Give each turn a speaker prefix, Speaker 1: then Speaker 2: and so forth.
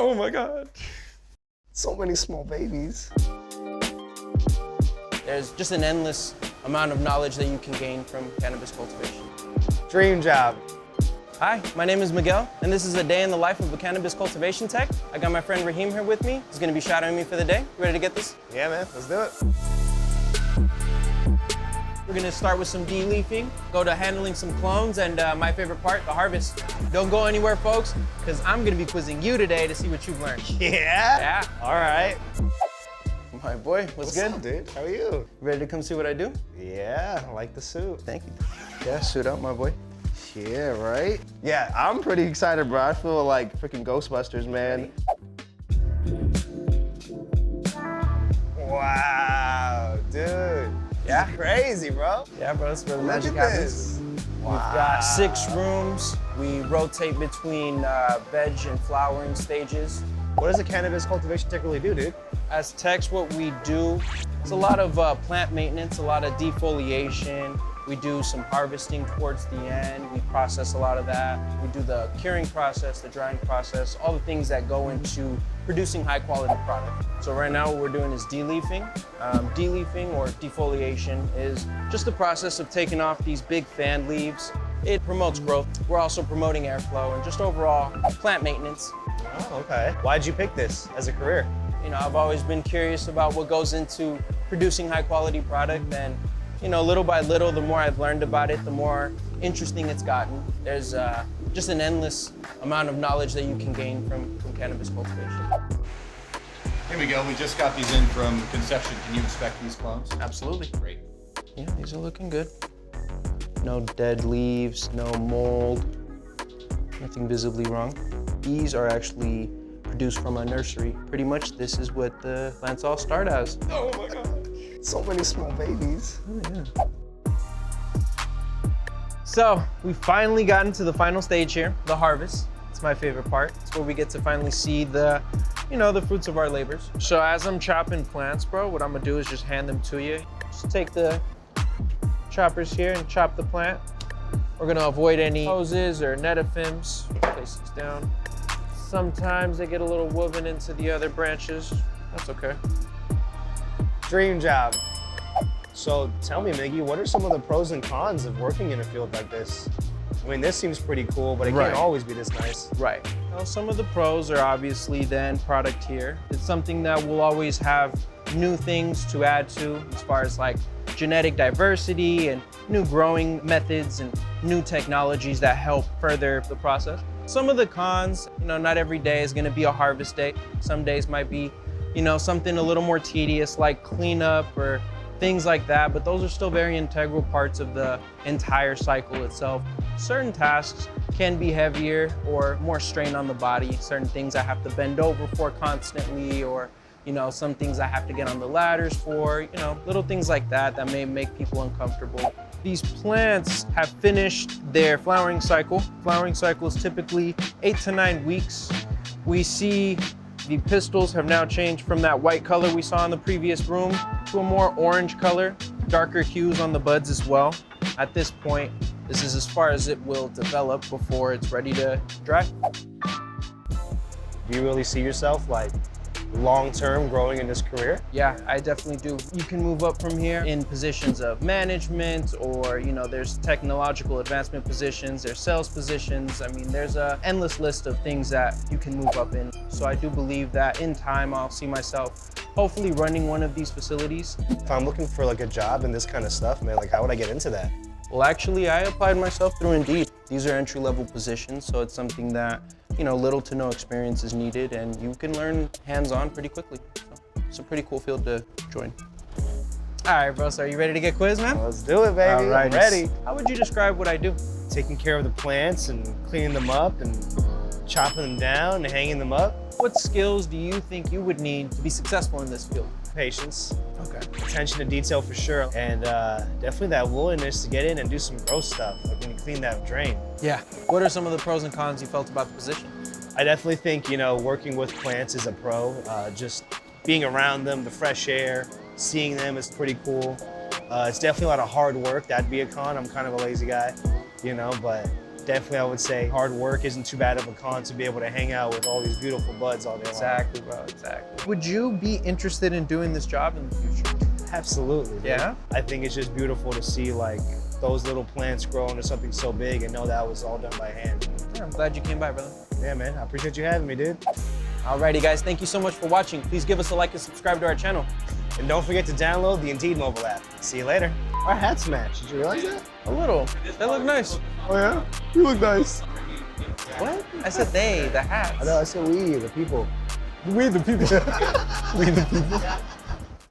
Speaker 1: Oh my God.
Speaker 2: So many small babies.
Speaker 3: There's just an endless amount of knowledge that you can gain from cannabis cultivation.
Speaker 2: Dream job.
Speaker 3: Hi, my name is Miguel, and this is a day in the life of a cannabis cultivation tech. I got my friend Raheem here with me. He's gonna be shadowing me for the day. You ready to get this?
Speaker 2: Yeah, man, let's do it.
Speaker 3: We're gonna start with some de-leafing, go to handling some clones, and my favorite part, the harvest. Don't go anywhere, folks, because I'm gonna be quizzing you today to see what you've learned.
Speaker 2: Yeah?
Speaker 3: Yeah.
Speaker 2: All right.
Speaker 3: My boy, what's good?
Speaker 2: Up, dude? How are you?
Speaker 3: Ready to come see what I do?
Speaker 2: Yeah, I like the suit.
Speaker 3: Thank you. Yeah, suit up, my boy.
Speaker 2: Yeah, right? Yeah, I'm pretty excited, bro. I feel like freaking Ghostbusters, man. Wow, dude.
Speaker 3: Yeah.
Speaker 2: This is crazy, bro.
Speaker 3: Yeah, bro, that's where the
Speaker 2: Look
Speaker 3: magic
Speaker 2: at
Speaker 3: happens.
Speaker 2: this.
Speaker 3: We've got 6 rooms. We rotate between veg and flowering stages.
Speaker 2: What does a cannabis cultivation tech really do, dude?
Speaker 3: As techs, what we do is a lot of plant maintenance, a lot of defoliation. We do some harvesting towards the end. We process a lot of that. We do the curing process, the drying process, all the things that go into producing high quality product. So right now what we're doing is de-leafing. De-leafing or defoliation is just the process of taking off these big fan leaves. It promotes growth. We're also promoting airflow and just overall plant maintenance.
Speaker 2: Oh, okay. Why'd you pick this as a career?
Speaker 3: You know, I've always been curious about what goes into producing high quality product, and you know, little by little, the more I've learned about it, the more interesting it's gotten. There's just an endless amount of knowledge that you can gain from cannabis cultivation.
Speaker 4: Here we go. We just got these in from conception. Can you inspect these clones?
Speaker 3: Absolutely.
Speaker 4: Great.
Speaker 3: Yeah, these are looking good. No dead leaves, no mold, nothing visibly wrong. These are actually produced from a nursery. Pretty much this is what the plants all start as.
Speaker 2: Oh my God. So many small babies.
Speaker 3: Oh, yeah. So we finally gotten to the final stage here, the harvest. It's my favorite part. It's where we get to finally see the, you know, the fruits of our labors. So as I'm chopping plants, bro, what I'm gonna do is just hand them to you. Just take the choppers here and chop the plant. We're gonna avoid any hoses or netaphims. Place these down. Sometimes they get a little woven into the other branches. That's okay.
Speaker 2: Dream job. So tell me, Miggy, what are some of the pros and cons of working in a field like this? I mean, this seems pretty cool, but it can't always be this nice.
Speaker 3: Right. Well, some of the pros are obviously the end product here. It's something that we'll always have new things to add to as far as like genetic diversity and new growing methods and new technologies that help further the process. Some of the cons, you know, not every day is gonna be a harvest day. Some days might be, you know, something a little more tedious like cleanup or things like that, but those are still very integral parts of the entire cycle itself. Certain tasks can be heavier or more strain on the body. Certain things I have to bend over for constantly, or, you know, some things I have to get on the ladders for, you know, little things like that that may make people uncomfortable. These plants have finished their flowering cycle. Flowering cycle is typically 8 to 9 weeks. We see the pistils have now changed from that white color we saw in the previous room to a more orange color, darker hues on the buds as well. At this point, this is as far as it will develop before it's ready to dry.
Speaker 2: Do you really see yourself like long-term growing in this career?
Speaker 3: Yeah, I definitely do. You can move up from here in positions of management, or, you know, there's technological advancement positions, there's sales positions. I mean, there's an endless list of things that you can move up in. So I do believe that in time, I'll see myself hopefully running one of these facilities.
Speaker 2: If I'm looking for like a job and this kind of stuff, man, like how would I get into that?
Speaker 3: Well, actually, I applied myself through Indeed. These are entry-level positions, so it's something that, you know, little to no experience is needed, and you can learn hands-on pretty quickly. So it's a pretty cool field to join. All right, bro, so are you ready to get quizzed, man?
Speaker 2: Let's do it, baby.
Speaker 3: All right,
Speaker 2: I'm ready.
Speaker 3: How would you describe what I do?
Speaker 2: Taking care of the plants and cleaning them up and chopping them down and hanging them up.
Speaker 3: What skills do you think you would need to be successful in this field?
Speaker 2: Patience.
Speaker 3: Okay.
Speaker 2: Attention to detail for sure. And definitely that willingness to get in and do some gross stuff, like when you clean that drain.
Speaker 3: Yeah. What are some of the pros and cons you felt about the position?
Speaker 2: I definitely think, you know, working with plants is a pro. Just being around them, the fresh air, seeing them is pretty cool. It's definitely a lot of hard work. That'd be a con. I'm kind of a lazy guy, you know, but definitely I would say hard work isn't too bad of a con to be able to hang out with all these beautiful buds all day long.
Speaker 3: Exactly, bro, exactly. Would you be interested in doing this job in the future?
Speaker 2: Absolutely. Dude.
Speaker 3: Yeah?
Speaker 2: I think it's just beautiful to see like those little plants grow into something so big and know that was all done by hand.
Speaker 3: Yeah, I'm glad you came by, brother.
Speaker 2: Yeah, man, I appreciate you having me, dude.
Speaker 3: Alrighty, guys, thank you so much for watching. Please give us a like and subscribe to our channel.
Speaker 2: And don't forget to download the Indeed mobile app. See you later. Our hats match. Did you realize that?
Speaker 3: A little. They look nice.
Speaker 2: Oh yeah? You look nice.
Speaker 3: What? I said they, the hats.
Speaker 2: I know, I said we, the people.
Speaker 3: We the people. We the people.